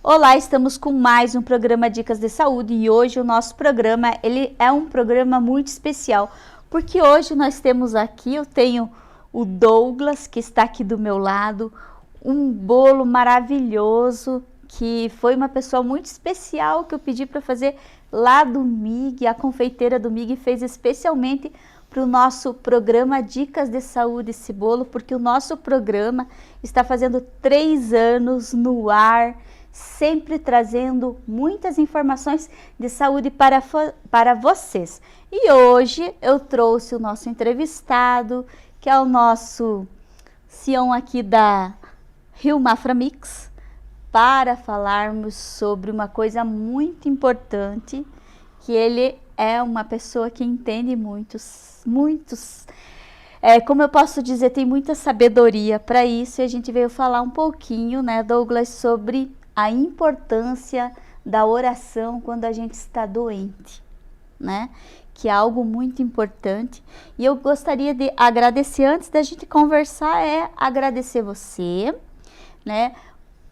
Olá, estamos com mais um programa Dicas de Saúde e hoje o nosso programa ele é um programa muito especial, porque hoje nós temos aqui, eu tenho o Douglas que está aqui do meu lado, um bolo maravilhoso que foi uma pessoa muito especial que eu pedi para fazer lá do MIG, a confeiteira do MIG fez especialmente para o nosso programa Dicas de Saúde esse bolo, porque o nosso programa está fazendo 3 anos no ar, sempre trazendo muitas informações de saúde para vocês. E hoje eu trouxe o nosso entrevistado, que é o nosso CEO aqui da Rio Mafra Mix, para falarmos sobre uma coisa muito importante, que ele é uma pessoa que entende como eu posso dizer, tem muita sabedoria para isso, e a gente veio falar um pouquinho, né, Douglas, sobre a importância da oração quando a gente está doente, né? Que é algo muito importante. E eu gostaria de agradecer, antes da gente conversar, agradecer você, né?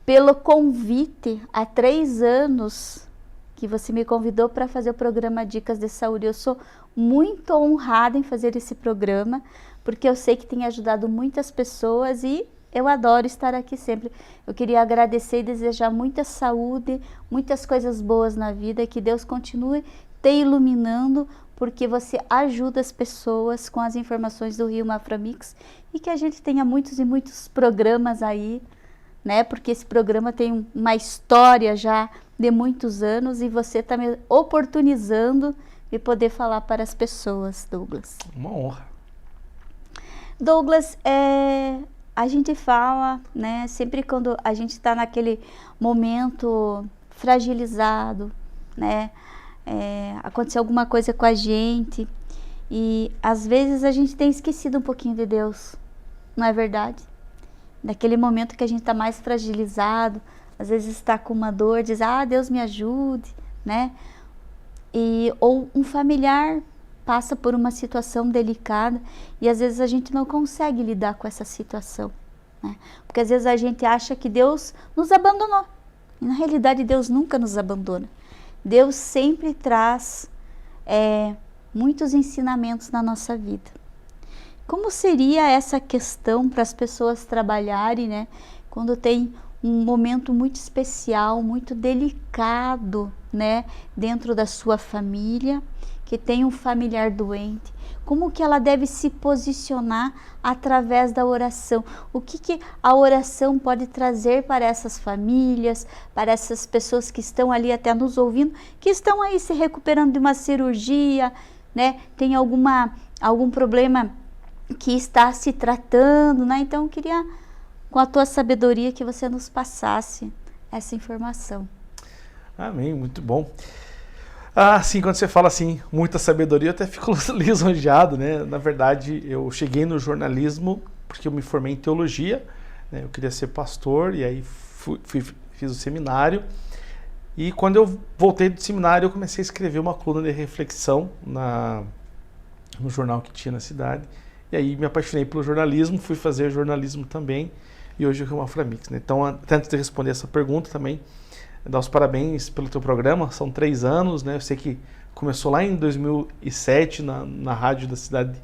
Pelo convite há 3 anos que você me convidou para fazer o programa Dicas de Saúde. Eu sou muito honrada em fazer esse programa, porque eu sei que tem ajudado muitas pessoas e eu adoro estar aqui sempre. Eu queria agradecer e desejar muita saúde, muitas coisas boas na vida, que Deus continue te iluminando, porque você ajuda as pessoas com as informações do Rio Mafra Mix e que a gente tenha muitos e muitos programas aí, né? Porque esse programa tem uma história já de muitos anos e você está me oportunizando de poder falar para as pessoas, Douglas. Uma honra. Douglas, a gente fala, né, sempre quando a gente está naquele momento fragilizado, né, aconteceu alguma coisa com a gente e às vezes a gente tem esquecido um pouquinho de Deus, não é verdade? Naquele momento que a gente está mais fragilizado, às vezes está com uma dor, diz, Deus me ajude, né? Ou um familiar passa por uma situação delicada e às vezes a gente não consegue lidar com essa situação, né? Porque às vezes a gente acha que Deus nos abandonou e na realidade Deus nunca nos abandona. Deus sempre traz muitos ensinamentos na nossa vida. Como seria essa questão para as pessoas trabalharem, né, quando tem um momento muito especial, muito delicado, né, dentro da sua família, que tem um familiar doente? Como que ela deve se posicionar através da oração? O que a oração pode trazer para essas famílias, para essas pessoas que estão ali até nos ouvindo, que estão aí se recuperando de uma cirurgia, né, tem algum problema que está se tratando, né? Então eu queria, com a tua sabedoria, que você nos passasse essa informação. Amém, muito bom. Sim, quando você fala assim, muita sabedoria, eu até fico lisonjeado, né? Na verdade, eu cheguei no jornalismo porque eu me formei em teologia, né? Eu queria ser pastor e aí fiz o seminário. E quando eu voltei do seminário, eu comecei a escrever uma coluna de reflexão no jornal que tinha na cidade. E aí me apaixonei pelo jornalismo, fui fazer jornalismo também, e hoje eu Rio Mafra Mix, né? Então, antes de responder essa pergunta também, dar os parabéns pelo teu programa, são 3 anos, né? Eu sei que começou lá em 2007 na rádio da cidade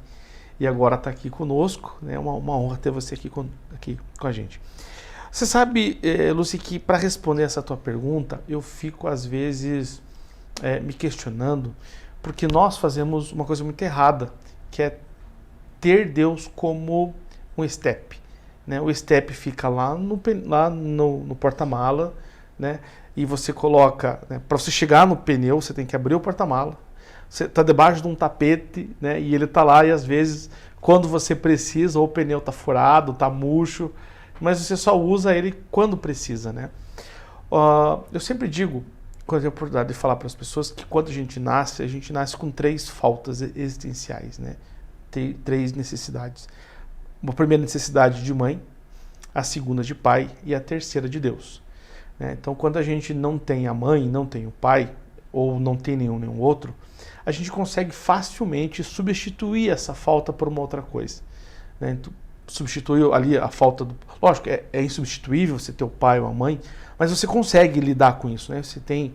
e agora está aqui conosco, né? É uma honra ter você aqui com a gente. Você sabe, Lucy, que para responder essa tua pergunta, eu fico às vezes me questionando, porque nós fazemos uma coisa muito errada, que é ter Deus como um step, né? O step fica lá no porta-mala, né? E você coloca, né? Para você chegar no pneu, você tem que abrir o porta-mala, você está debaixo de um tapete, né? E ele está lá e às vezes, quando você precisa, ou o pneu está furado, está murcho, mas você só usa ele quando precisa, né? Eu sempre digo, quando eu tenho a oportunidade de falar para as pessoas, que quando a gente nasce com 3 faltas existenciais, né? Tem 3 necessidades. Uma primeira necessidade de mãe, a segunda de pai e a terceira de Deus, né? Então, quando a gente não tem a mãe, não tem o pai, ou não tem nenhum outro, a gente consegue facilmente substituir essa falta por uma outra coisa, né? Então, substituiu ali a falta do... Lógico, é insubstituível você ter o pai ou a mãe, mas você consegue lidar com isso, né? Você tem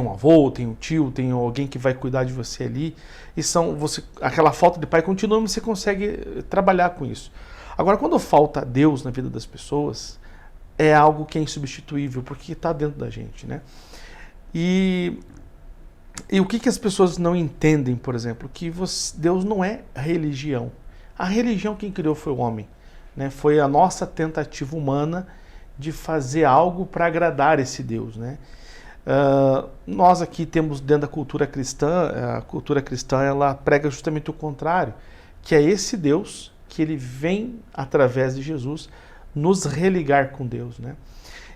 um avô, tem um tio, tem alguém que vai cuidar de você ali, e aquela falta de pai continua, mas você consegue trabalhar com isso. Agora, quando falta Deus na vida das pessoas, é algo que é insubstituível, porque está dentro da gente, né? E o que as pessoas não entendem, por exemplo, que Deus não é religião. A religião quem criou foi o homem, né? Foi a nossa tentativa humana de fazer algo para agradar esse Deus, né? Nós aqui temos dentro da cultura cristã, a cultura cristã ela prega justamente o contrário, que é esse Deus que ele vem através de Jesus nos religar com Deus, né?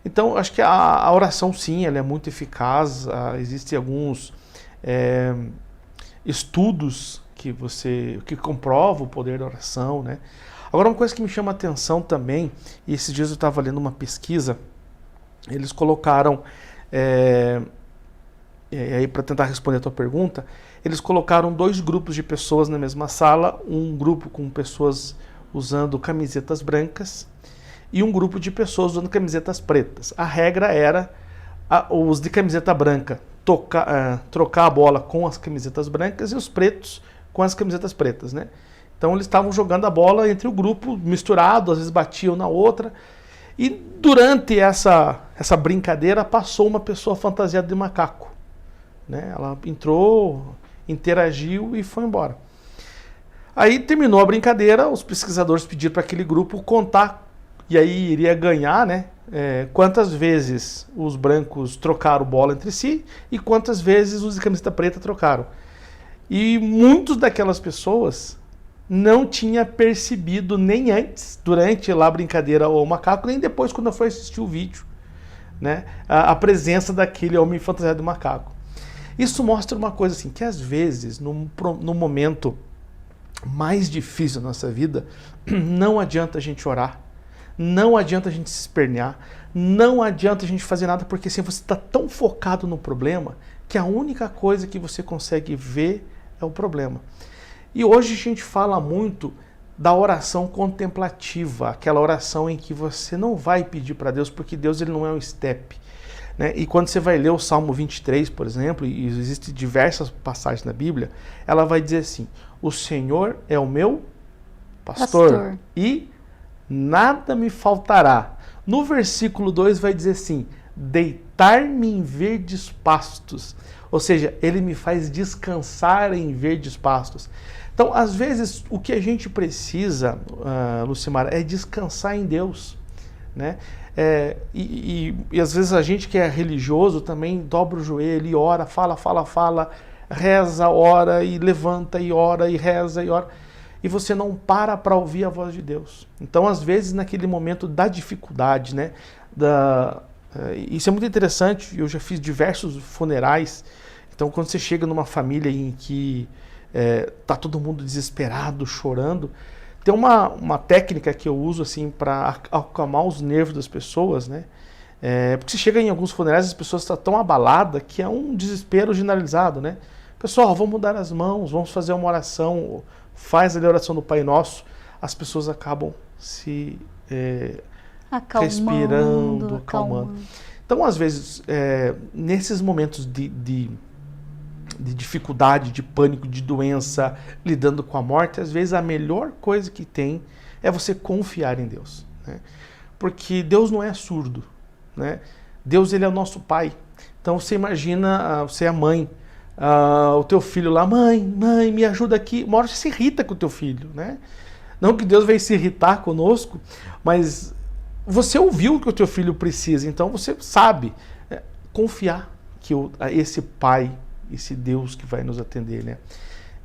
Então, acho que a oração, sim, ela é muito eficaz. Existem alguns estudos que comprovam o poder da oração, né? Agora, uma coisa que me chama a atenção também, e esses dias eu estava lendo uma pesquisa, eles colocaram, e aí para tentar responder a tua pergunta, eles colocaram 2 grupos de pessoas na mesma sala, um grupo com pessoas usando camisetas brancas, e um grupo de pessoas usando camisetas pretas. A regra era os de camiseta branca trocar a bola com as camisetas brancas e os pretos com as camisetas pretas, né? Então eles estavam jogando a bola entre o grupo, misturado, às vezes batiam na outra. E durante essa brincadeira passou uma pessoa fantasiada de macaco, né? Ela entrou, interagiu e foi embora. Aí terminou a brincadeira, os pesquisadores pediram para aquele grupo contar, e aí iria ganhar, né? Quantas vezes os brancos trocaram bola entre si e quantas vezes os de camiseta preta trocaram. E muitos daquelas pessoas não tinha percebido nem antes, durante lá a brincadeira ou o macaco, nem depois quando foi assistir o vídeo, né? A presença daquele homem fantasiado de macaco. Isso mostra uma coisa assim, que às vezes, no momento mais difícil da nossa vida, não adianta a gente orar, não adianta a gente se espernear, não adianta a gente fazer nada, porque assim, você está tão focado no problema que a única coisa que você consegue ver é o problema. E hoje a gente fala muito da oração contemplativa, aquela oração em que você não vai pedir para Deus, porque Deus ele não é um step, né? E quando você vai ler o Salmo 23, por exemplo, e existem diversas passagens na Bíblia, ela vai dizer assim: o Senhor é o meu pastor. E nada me faltará. No versículo 2 vai dizer assim: deitar-me em verdes pastos. Ou seja, ele me faz descansar em verdes pastos. Então, às vezes, o que a gente precisa, Lucimara, é descansar em Deus, né? E às vezes a gente que é religioso também dobra o joelho e ora, fala, reza, ora e levanta e ora e reza e ora. E você não para ouvir a voz de Deus. Então, às vezes, naquele momento da dificuldade, né? Isso é muito interessante, eu já fiz diversos funerais. Então, quando você chega numa família em que tá todo mundo desesperado, chorando, tem uma técnica que eu uso assim para acalmar os nervos das pessoas, né? Porque você chega em alguns funerais, as pessoas estão tão abaladas que é um desespero generalizado, né? Pessoal, vamos dar as mãos, vamos fazer uma oração, faz ali a oração do Pai Nosso, as pessoas acabam se respirando, acalmando. Então, às vezes, nesses momentos de dificuldade, de pânico, de doença, lidando com a morte, às vezes a melhor coisa que tem é você confiar em Deus, né? Porque Deus não é surdo, né? Deus, ele é o nosso Pai. Então você imagina, você é a mãe, o teu filho lá, mãe, me ajuda aqui. Uma hora você se irrita com o teu filho, né? Não que Deus vai se irritar conosco, mas você ouviu o que o teu filho precisa, então você sabe confiar que esse Pai, esse Deus que vai nos atender, né?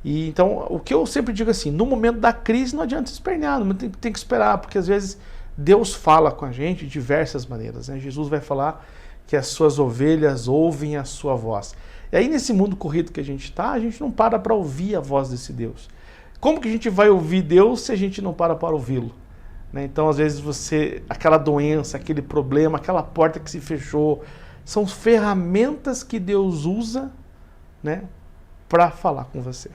E então, o que eu sempre digo assim, no momento da crise não adianta espernear, não tem que esperar, porque às vezes Deus fala com a gente de diversas maneiras, né? Jesus vai falar que as suas ovelhas ouvem a sua voz. E aí nesse mundo corrido que a gente está, a gente não para ouvir a voz desse Deus. Como que a gente vai ouvir Deus se a gente não para ouvi-lo? Né? Então, às vezes aquela doença, aquele problema, aquela porta que se fechou, são ferramentas que Deus usa, né, para falar com você.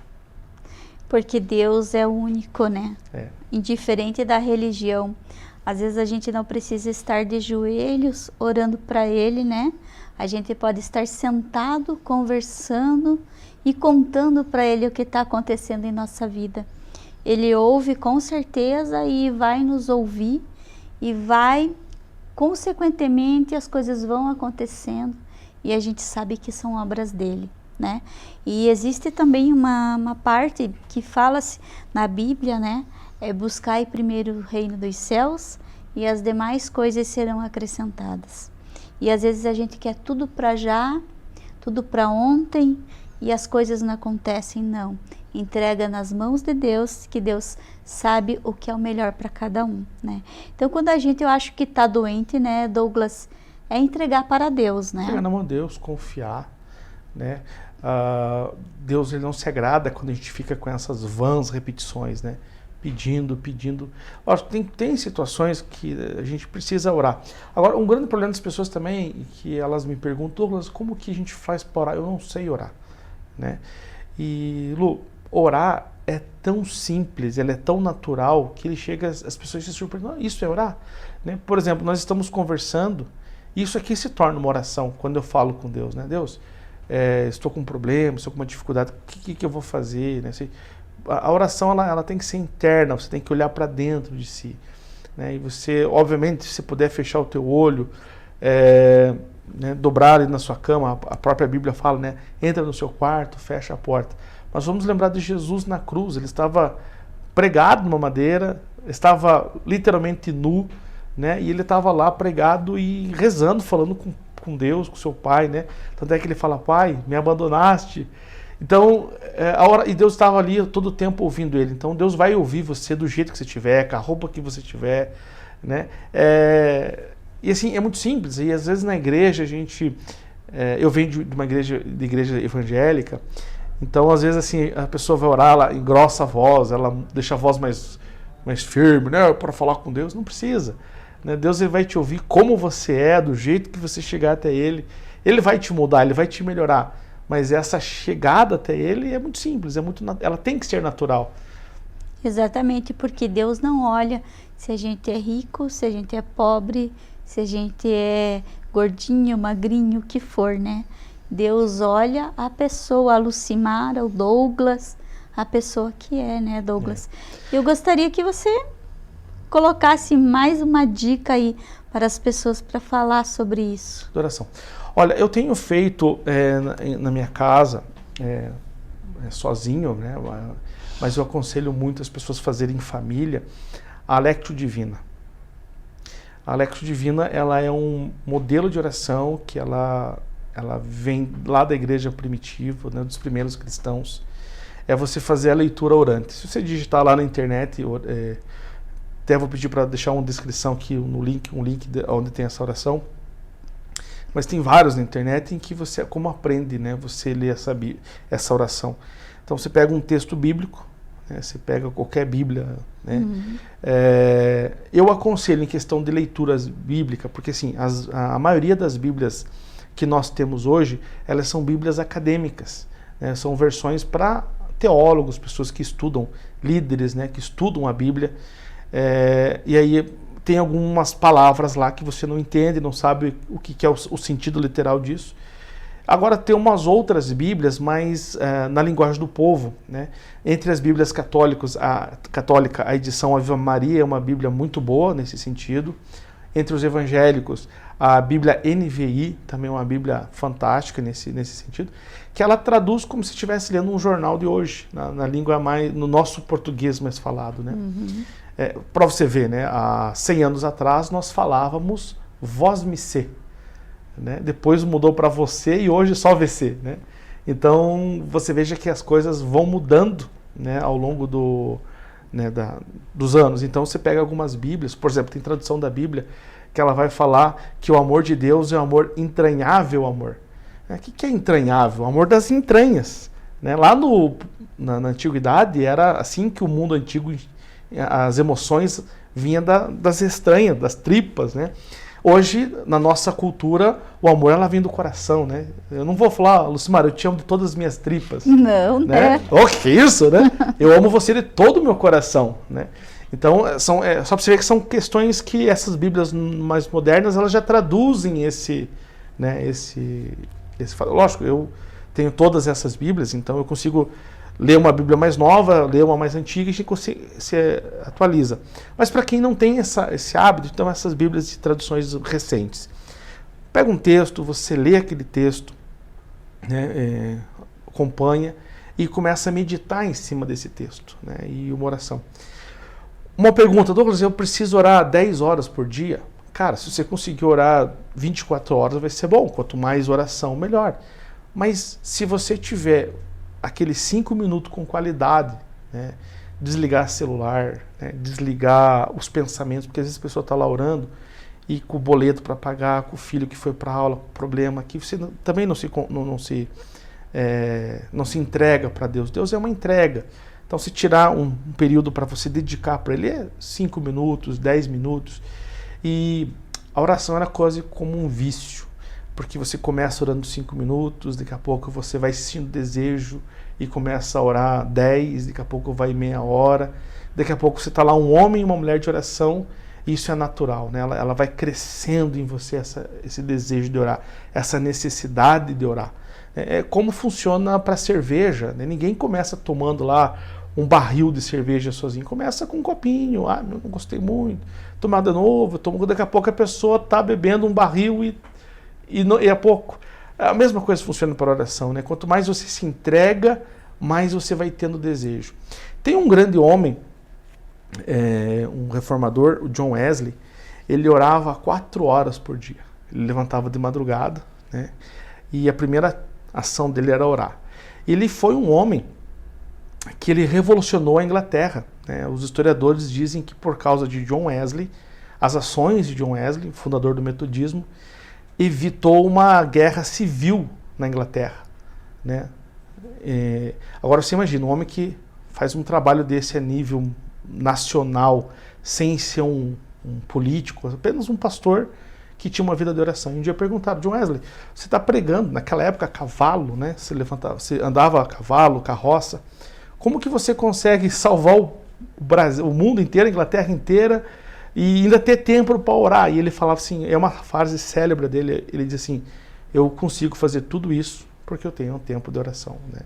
Porque Deus é único, né? É. Indiferente da religião. Às vezes a gente não precisa estar de joelhos orando para Ele, né? A gente pode estar sentado, conversando e contando para Ele o que está acontecendo em nossa vida. Ele ouve com certeza e vai nos ouvir e vai, consequentemente, as coisas vão acontecendo e a gente sabe que são obras dele, né? E existe também uma parte que fala-se na Bíblia, né? É buscar primeiro o reino dos céus e as demais coisas serão acrescentadas. E às vezes a gente quer tudo para já, tudo para ontem e as coisas não acontecem, não. Entrega nas mãos de Deus, que Deus sabe o que é o melhor para cada um, né? Então quando a gente, eu acho que está doente, né, Douglas, é entregar para Deus, né? Entregar na mão de Deus, confiar, né? Deus, ele não se agrada quando a gente fica com essas vãs repetições, né? Pedindo. Lógico, tem situações que a gente precisa orar. Agora, um grande problema das pessoas também, que elas me perguntam, Douglas, como que a gente faz para orar? Eu não sei orar, né? E, Lu, orar é tão simples, ele é tão natural, que ele chega, as pessoas se surpreendem, isso é orar? Né? Por exemplo, nós estamos conversando, isso aqui se torna uma oração, quando eu falo com Deus, né? Deus, estou com um problema, estou com uma dificuldade, o que eu vou fazer, né? A oração ela tem que ser interna, você tem que olhar para dentro de si, né? E você, obviamente, se puder fechar o teu olho, né, dobrar ali na sua cama, a própria Bíblia fala, né? Entra no seu quarto, fecha a porta. Mas vamos lembrar de Jesus na cruz, ele estava pregado numa madeira, estava literalmente nu, né? E ele estava lá pregado e rezando, falando com Deus, com seu Pai, né? Tanto é que ele fala, Pai, me abandonaste. Então, e Deus estava ali todo o tempo ouvindo ele. Então, Deus vai ouvir você do jeito que você tiver, com a roupa que você tiver, né? E assim, é muito simples. E às vezes na igreja, eu venho de uma igreja evangélica, então às vezes assim, a pessoa vai orar, ela engrossa a voz, ela deixa a voz mais firme, né? Para falar com Deus, não precisa. Né? Deus, ele vai te ouvir como você é, do jeito que você chegar até Ele. Ele vai te mudar, Ele vai te melhorar. Mas essa chegada até Ele é muito simples, ela tem que ser natural. Exatamente, porque Deus não olha se a gente é rico, se a gente é pobre, se a gente é gordinho, magrinho, o que for, né? Deus olha a pessoa, a Lucimara, o Douglas, a pessoa que é, né, Douglas? Eu gostaria que você colocasse mais uma dica aí para as pessoas para falar sobre isso. Adoração. Olha, eu tenho feito na minha casa, sozinho, né? Mas eu aconselho muito as pessoas fazerem em família a Lectio Divina. A Lectio Divina, ela é um modelo de oração que ela vem lá da igreja primitiva, né, dos primeiros cristãos. É você fazer a leitura orante. Se você digitar lá na internet, até vou pedir para deixar uma descrição aqui, um link onde tem essa oração. Mas tem vários na internet em que você, como aprende, né, você lê essa oração. Então você pega um texto bíblico, né, você pega qualquer Bíblia, né? Eu aconselho em questão de leituras bíblicas, porque assim, a maioria das Bíblias que nós temos hoje, elas são Bíblias acadêmicas, né? São versões para teólogos, pessoas que estudam, líderes, né, que estudam a Bíblia, e aí tem algumas palavras lá que você não entende, não sabe o que é o sentido literal disso. Agora tem umas outras Bíblias, mas na linguagem do povo, né? Entre as Bíblias católica, a edição Ave Maria é uma Bíblia muito boa nesse sentido. Entre os evangélicos, a Bíblia NVI também é uma Bíblia fantástica nesse sentido, que ela traduz como se estivesse lendo um jornal de hoje, na língua no nosso português mais falado, né? Para você ver, né? Há 100 anos atrás nós falávamos vós me se, né? Depois mudou para você e hoje só VC, né? Então você veja que as coisas vão mudando, né, ao longo dos anos. Então você pega algumas Bíblias, por exemplo, tem tradução da Bíblia que ela vai falar que o amor de Deus é um amor entranhável amor. O que é entranhável? O amor das entranhas, né? Lá na antiguidade era assim que o mundo antigo, as emoções vinham das entranhas, das tripas, né? Hoje, na nossa cultura, o amor ela vem do coração, né? Eu não vou falar, Lucimar, eu te amo de todas as minhas tripas. Não, né? O que isso, né? Eu amo você de todo o meu coração, né? Então, só para você ver que são questões que essas Bíblias mais modernas, elas já traduzem esse, né, lógico, eu tenho todas essas Bíblias, então eu consigo ler uma Bíblia mais nova, ler uma mais antiga e a gente se atualiza. Mas para quem não tem esse hábito, então essas Bíblias de traduções recentes. Pega um texto, você lê aquele texto, né, acompanha e começa a meditar em cima desse texto, né, e uma oração. Uma pergunta, Douglas, eu preciso orar 10 horas por dia? Cara, se você conseguir orar 24 horas vai ser bom, quanto mais oração, melhor. Mas se você tiver aqueles 5 minutos com qualidade, né, desligar celular, né, desligar os pensamentos, porque às vezes a pessoa está lá orando e com o boleto para pagar, com o filho que foi para a aula, com problema aqui, você também não se entrega para Deus. Deus é uma entrega. Então, se tirar um período para você dedicar para Ele, é 5 minutos, 10 minutos. E a oração era quase como um vício, porque você começa orando 5 minutos, daqui a pouco você vai sentindo desejo e começa a orar 10, daqui a pouco vai meia hora, daqui a pouco você está lá um homem e uma mulher de oração, e isso é natural, né? Ela vai crescendo em você esse desejo de orar, essa necessidade de orar. É como funciona para cerveja, né? Ninguém começa tomando lá um barril de cerveja sozinho, começa com um copinho, não gostei muito, tomar de novo, daqui a pouco a pessoa está bebendo um barril e a pouco. A mesma coisa funciona para a oração, né? Quanto mais você se entrega, mais você vai tendo desejo. Tem um grande homem, um reformador, o John Wesley, ele orava 4 horas por dia. Ele levantava de madrugada, né? E a primeira ação dele era orar. Ele foi um homem que ele revolucionou a Inglaterra, né? Os historiadores dizem que por causa de John Wesley, as ações de John Wesley, fundador do metodismo, evitou uma guerra civil na Inglaterra, né? Agora você imagina, um homem que faz um trabalho desse a nível nacional, sem ser um político, apenas um pastor que tinha uma vida de oração. E um dia perguntaram, John Wesley, você está pregando, naquela época a cavalo, né? Você andava a cavalo, carroça, como que você consegue salvar o Brasil, o mundo inteiro, a Inglaterra inteira, e ainda ter tempo para orar? E ele falava assim, é uma frase célebre dele, ele diz assim, eu consigo fazer tudo isso porque eu tenho um tempo de oração, né?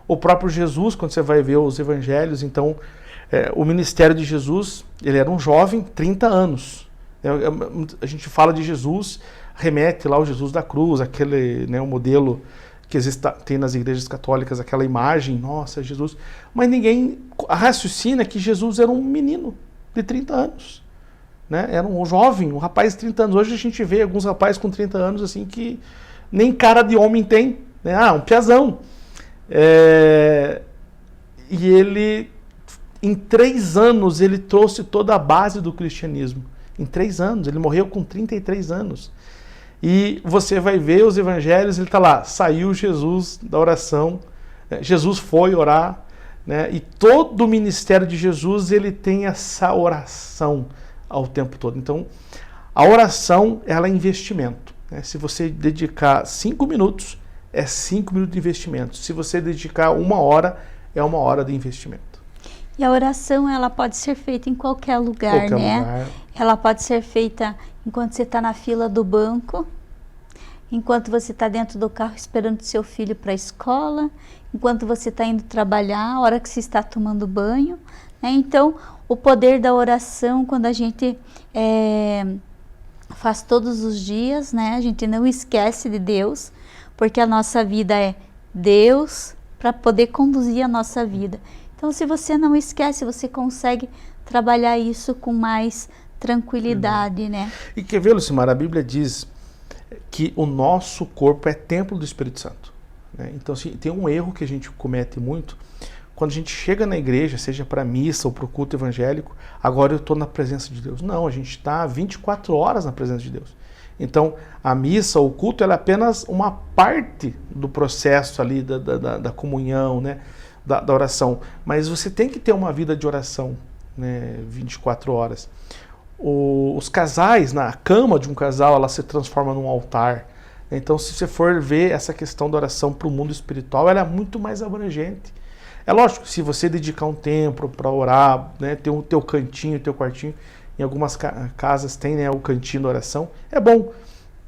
O próprio Jesus, quando você vai ver os evangelhos, então, o ministério de Jesus, ele era um jovem, 30 anos. A gente fala de Jesus, remete lá ao Jesus da cruz, aquele, né, o modelo que existe, tem nas igrejas católicas, aquela imagem, nossa, Jesus. Mas ninguém raciocina que Jesus era um menino de 30 anos. Né? Era um jovem, um rapaz de 30 anos. Hoje a gente vê alguns rapazes com 30 anos assim que nem cara de homem tem. Né? Um piazão. E ele, em 3 anos, ele trouxe toda a base do cristianismo. Em 3 anos, ele morreu com 33 anos. E você vai ver os evangelhos, ele está lá, saiu Jesus da oração, né? Jesus foi orar, né? E todo o ministério de Jesus, ele tem essa oração ao tempo todo. Então, a oração, ela é investimento, né? Se você dedicar 5 minutos, é 5 minutos de investimento. Se você dedicar 1 hora, é 1 hora de investimento. E a oração, ela pode ser feita em qualquer lugar, né? Ela pode ser feita enquanto você está na fila do banco, enquanto você está dentro do carro esperando seu filho para a escola, enquanto você está indo trabalhar, a hora que você está tomando banho, né? Então, o poder da oração, quando a gente faz todos os dias, né? A gente não esquece de Deus, porque a nossa vida é Deus para poder conduzir a nossa vida. Então, se você não esquece, você consegue trabalhar isso com mais tranquilidade, né? E quer ver, Lucimar, a Bíblia diz que o nosso corpo é templo do Espírito Santo, né? Então, assim, tem um erro que a gente comete muito, quando a gente chega na igreja, seja para a missa ou para o culto evangélico, agora eu estou na presença de Deus. Não, a gente está 24 horas na presença de Deus. Então, a missa ou o culto, ela é apenas uma parte do processo ali da comunhão, né? Da oração. Mas você tem que ter uma vida de oração, né? 24 horas. os casais, na cama de um casal, ela se transforma num altar. Então, se você for ver essa questão da oração para o mundo espiritual, ela é muito mais abrangente. É lógico, se você dedicar um tempo para orar, né, ter o teu cantinho, o teu quartinho, em algumas casas tem, né, o cantinho da oração, é bom,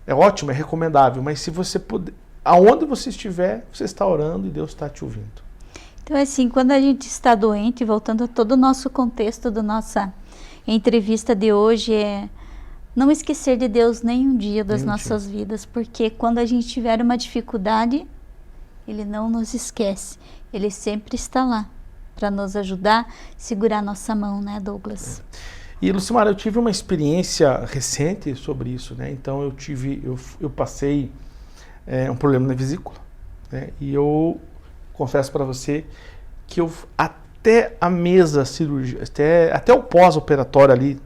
é ótimo, é recomendável, mas se você puder, aonde você estiver, você está orando e Deus está te ouvindo. Então, assim, quando a gente está doente, voltando a todo o nosso contexto da nossa entrevista de hoje, é não esquecer de Deus nem um dia das nossas vidas, porque quando a gente tiver uma dificuldade, Ele não nos esquece. Ele sempre está lá para nos ajudar, segurar nossa mão, né, Douglas? E, Lucimara, eu tive uma experiência recente sobre isso, né? Então, eu passei um problema na vesícula, né? E eu confesso para você que até a mesa cirúrgica, até o pós-operatório ali,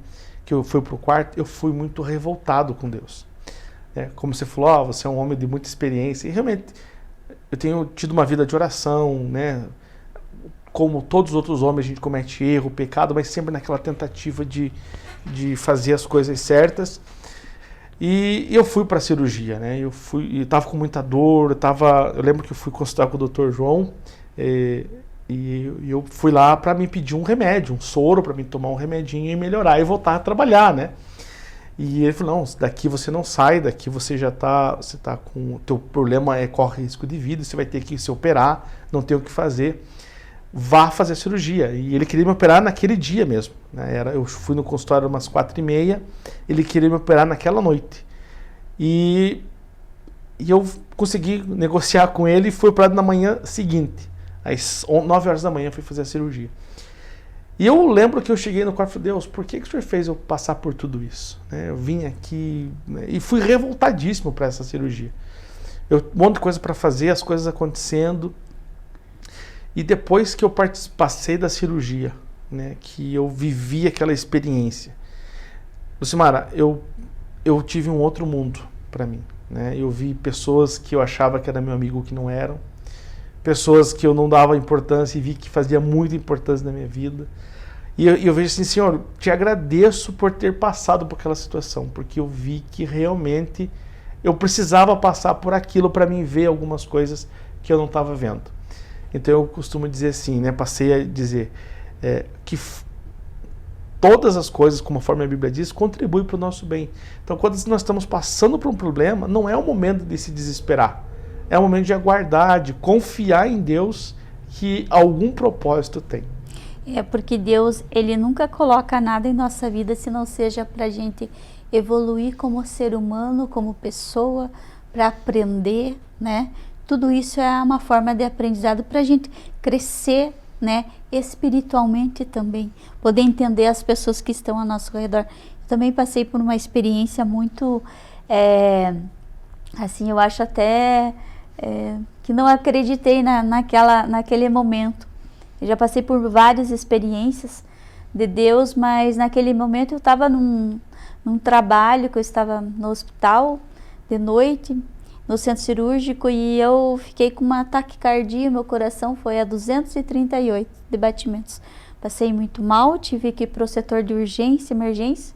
que eu fui pro quarto, eu fui muito revoltado com Deus. Como você falou, você é um homem de muita experiência, e realmente eu tenho tido uma vida de oração, né? Como todos os outros homens, a gente comete erro, pecado, mas sempre naquela tentativa de fazer as coisas certas. E eu fui para a cirurgia, né? Eu estava com muita dor, eu lembro que eu fui consultar com o Dr. João, e eu fui lá para me pedir um remédio, um soro, para me tomar um remedinho e melhorar e voltar a trabalhar, né? E ele falou, não, daqui você não sai, daqui você você tá com, o teu problema corre risco de vida, você vai ter que se operar, não tem o que fazer, vá fazer a cirurgia. E ele queria me operar naquele dia mesmo, né? Eu fui no consultório umas 4h30, ele queria me operar naquela noite. E eu consegui negociar com ele e fui operado na manhã seguinte, às 9 horas da manhã fui fazer a cirurgia. E eu lembro que eu cheguei no quarto e falei, Deus, por que o Senhor fez eu passar por tudo isso? Eu vim aqui, né, e fui revoltadíssimo para essa cirurgia. Um monte de coisa para fazer, as coisas acontecendo. E depois que eu passei da cirurgia, né, que eu vivi aquela experiência, Lucimara, eu tive um outro mundo para mim, né? Eu vi pessoas que eu achava que era meu amigo que não eram, pessoas que eu não dava importância e vi que fazia muita importância na minha vida. E eu vejo assim, Senhor, te agradeço por ter passado por aquela situação, porque eu vi que realmente eu precisava passar por aquilo para mim ver algumas coisas que eu não estava vendo. Então eu costumo dizer assim, né? Passei a dizer que todas as coisas, conforme a Bíblia diz, contribuem para o nosso bem. Então quando nós estamos passando por um problema, não é o momento de se desesperar. É o momento de aguardar, de confiar em Deus que algum propósito tem. Porque Deus, Ele nunca coloca nada em nossa vida se não seja para a gente evoluir como ser humano, como pessoa, para aprender, né? Tudo isso é uma forma de aprendizado para a gente crescer, né? Espiritualmente também, poder entender as pessoas que estão ao nosso redor. Eu também passei por uma experiência muito, assim, eu acho até que não acreditei naquele momento. Eu já passei por várias experiências de Deus, mas naquele momento eu estava num trabalho, que eu estava no hospital de noite, no centro cirúrgico, e eu fiquei com uma taquicardia, meu coração foi a 238 de batimentos. Passei muito mal, tive que ir para o setor de urgência, emergência,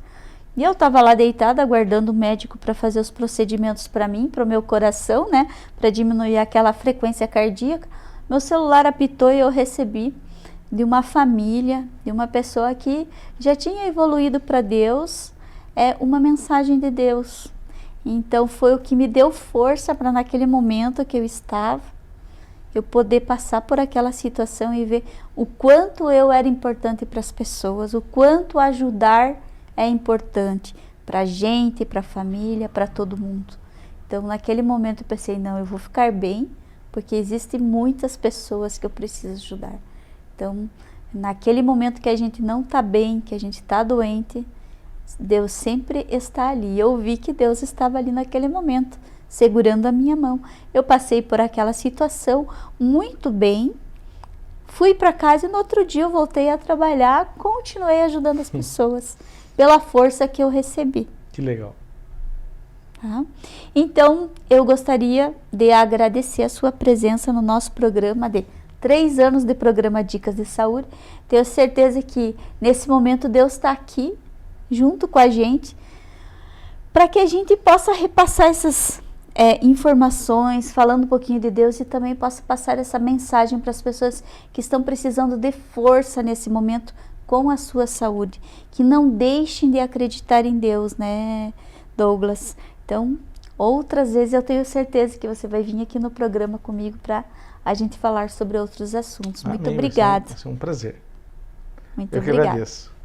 e eu estava lá deitada, aguardando o médico para fazer os procedimentos para mim, para o meu coração, né, para diminuir aquela frequência cardíaca. Meu celular apitou e eu recebi de uma família, de uma pessoa que já tinha evoluído para Deus, uma mensagem de Deus. Então foi o que me deu força para naquele momento que eu estava, eu poder passar por aquela situação e ver o quanto eu era importante para as pessoas, o quanto ajudar é importante para a gente, para a família, para todo mundo. Então naquele momento eu pensei, não, eu vou ficar bem, porque existem muitas pessoas que eu preciso ajudar. Então, naquele momento que a gente não está bem, que a gente está doente, Deus sempre está ali. Eu vi que Deus estava ali naquele momento, segurando a minha mão. Eu passei por aquela situação muito bem, fui para casa e no outro dia eu voltei a trabalhar, continuei ajudando as pessoas, pela força que eu recebi. Que legal. Tá? Então, eu gostaria de agradecer a sua presença no nosso programa de 3 anos de programa Dicas de Saúde. Tenho certeza que nesse momento Deus está aqui junto com a gente, para que a gente possa repassar essas informações, falando um pouquinho de Deus, e também possa passar essa mensagem para as pessoas que estão precisando de força nesse momento com a sua saúde, que não deixem de acreditar em Deus, né, Douglas? Então, outras vezes eu tenho certeza que você vai vir aqui no programa comigo para a gente falar sobre outros assuntos. Amém. Muito obrigada. Vai ser um prazer. Muito Eu que obrigada. agradeço.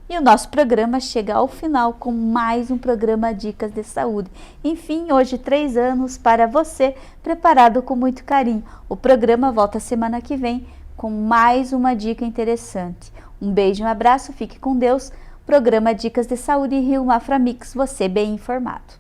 E o nosso programa chega ao final com mais um programa Dicas de Saúde. Enfim, hoje 3 anos para você, preparado com muito carinho. O programa volta semana que vem com mais uma dica interessante. Um beijo, um abraço, fique com Deus. Programa Dicas de Saúde Rio Mafra Mix, você bem informado.